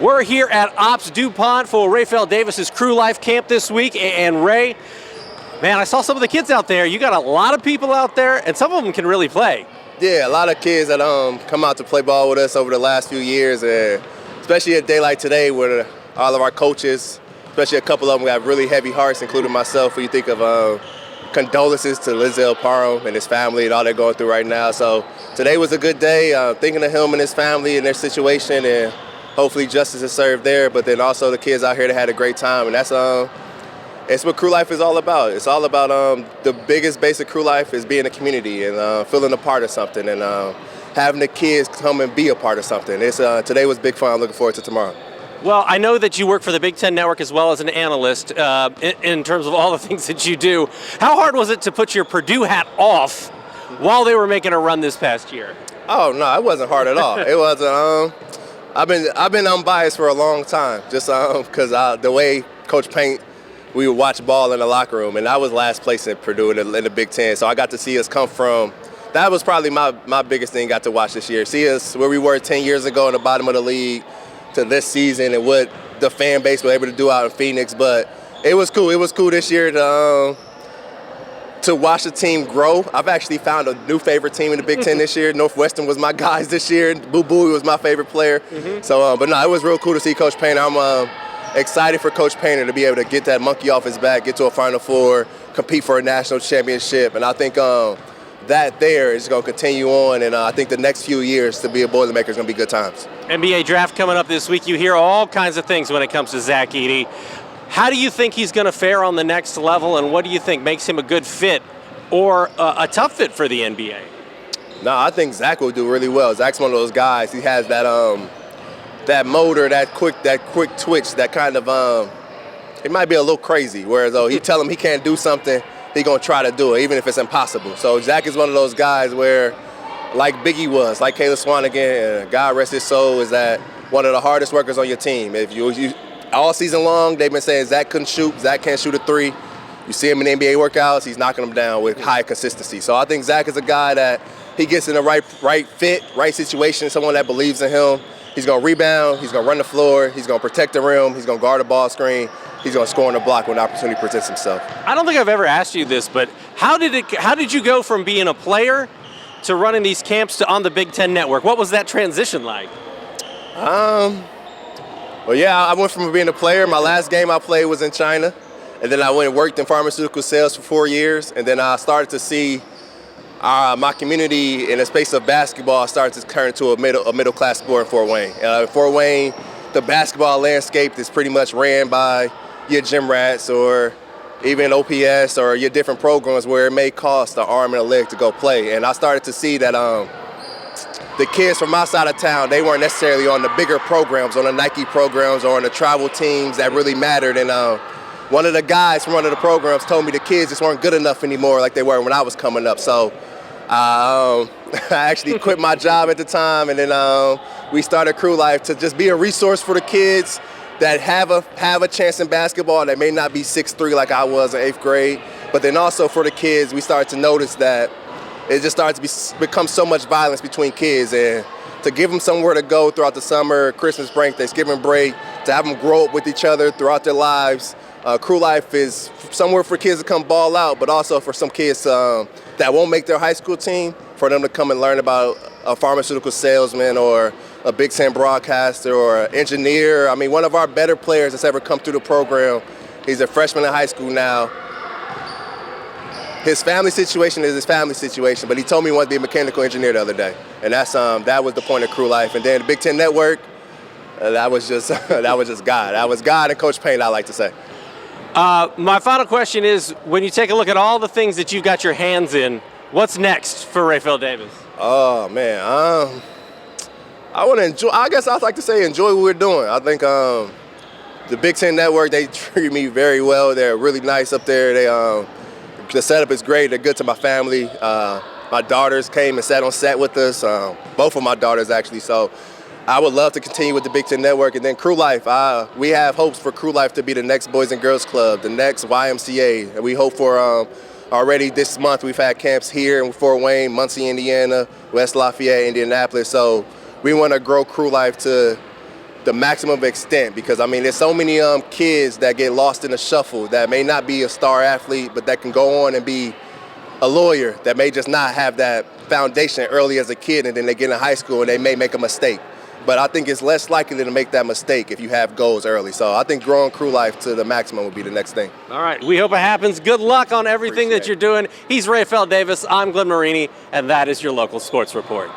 We're here at Ops DuPont for Rapheal Davis's Crew Life Camp this week. And Ray, man, I saw some of the kids out there. You got a lot of people out there, and some of them can really play. Yeah, a lot of kids that come out to play ball with us over the last few years, and especially a day like today where all of our coaches, especially a couple of them, have really heavy hearts, including myself. When you think of condolences to Lizelle Parham and his family and all they're going through right now. So today was a good day, thinking of him and his family and their situation, and hopefully justice is served there. But then also the kids out here that had a great time, and that's it's what crew life is all about. It's all about the biggest basic crew life is being a community and feeling a part of something, and having the kids come and be a part of something. Today was big fun. I'm looking forward to tomorrow. Well, I know that you work for the Big Ten Network as well as an analyst in terms of all the things that you do. How hard was it to put your Purdue hat off while they were making a run this past year? Oh no, it wasn't hard at all. It wasn't. I've been unbiased for a long time, just because the way Coach Paint, we would watch ball in the locker room, and I was last place at Purdue in the Big Ten, so I got to see us come from. That was probably my biggest thing got to watch this year. See us where we were 10 years ago in the bottom of the league to this season and what the fan base was able to do out in Phoenix. But it was cool. It was cool this year to watch the team grow. I've actually found a new favorite team in the Big Ten this year. Northwestern was my guys this year. Boo Boo was my favorite player. Mm-hmm. So, but no, it was real cool to see Coach Painter. I'm excited for Coach Painter to be able to get that monkey off his back, get to a Final Four, compete for a national championship. And I think that there is going to continue on, and I think the next few years to be a Boilermaker is going to be good times. NBA draft coming up this week. You hear all kinds of things when it comes to Zach Edey. How do you think he's going to fare on the next level, and what do you think makes him a good fit or a tough fit for the NBA? No, I think Zach will do really well. Zach's one of those guys. He has that motor, that quick twitch, that kind of it might be a little crazy. Whereas he tell him he can't do something, he gonna try to do it, even if it's impossible. So Zach is one of those guys where, like Biggie was, like Caleb Swanigan, and God rest his soul, is that one of the hardest workers on your team. If you all season long, they've been saying Zach couldn't shoot, Zach can't shoot a three. You see him in NBA workouts, he's knocking them down with high consistency. So I think Zach is a guy that he gets in the right fit, right situation, someone that believes in him. He's gonna rebound, he's gonna run the floor, he's gonna protect the rim, he's gonna guard the ball screen, he's gonna score on the block when the opportunity presents himself. I don't think I've ever asked you this, but how did you go from being a player to running these camps on the Big Ten Network? What was that transition like? Well, yeah, I went from being a player. My last game I played was in China, and then I went and worked in pharmaceutical sales for 4 years, and then I started to see my community in the space of basketball started to turn to a middle class sport in Fort Wayne. Fort Wayne, the basketball landscape is pretty much ran by your gym rats or even OPS or your different programs where it may cost an arm and a leg to go play. And I started to see that the kids from my side of town, they weren't necessarily on the bigger programs, on the Nike programs or on the travel teams that really mattered. And one of the guys from one of the programs told me the kids just weren't good enough anymore like they were when I was coming up. So I actually quit my job at the time, and then we started Crew Life to just be a resource for the kids that have a chance in basketball that may not be 6'3" like I was in 8th grade. But then also for the kids, we started to notice that it just started to become so much violence between kids, and to give them somewhere to go throughout the summer, Christmas break, Thanksgiving break, to have them grow up with each other throughout their lives. Crew Life is somewhere for kids to come ball out, but also for some kids that won't make their high school team, for them to come and learn about a pharmaceutical salesman or a Big Ten broadcaster or an engineer. I mean, one of our better players that's ever come through the program, he's a freshman in high school now. His family situation is his family situation, but he told me he wanted to be a mechanical engineer the other day. And that was the point of Crew Life. And then the Big Ten Network, that was just God. That was God and Coach Payne, I like to say. My final question is, when you take a look at all the things that you've got your hands in, what's next for Rapheal Davis? Oh, man. I want to enjoy, I guess I'd like to say enjoy what we're doing. I think the Big Ten Network, they treat me very well. They're really nice up there. The setup is great. They're good to my family. My daughters came and sat on set with us, both of my daughters actually. So I would love to continue with the Big Ten Network. And then Crew Life, we have hopes for Crew Life to be the next Boys and Girls Club, the next YMCA. And we hope for already this month we've had camps here in Fort Wayne, Muncie, Indiana, West Lafayette, Indianapolis. So we want to grow Crew Life to the maximum extent, because I mean there's so many kids that get lost in the shuffle that may not be a star athlete, but that can go on and be a lawyer, that may just not have that foundation early as a kid, and then they get in high school and they may make a mistake. But I think it's less likely to make that mistake if you have goals early. So I think growing crew life to the maximum would be the next thing. All right, we hope it happens. Good luck on everything that you're doing. He's Rapheal Davis. I'm Glenn Marini, and that is your local sports report.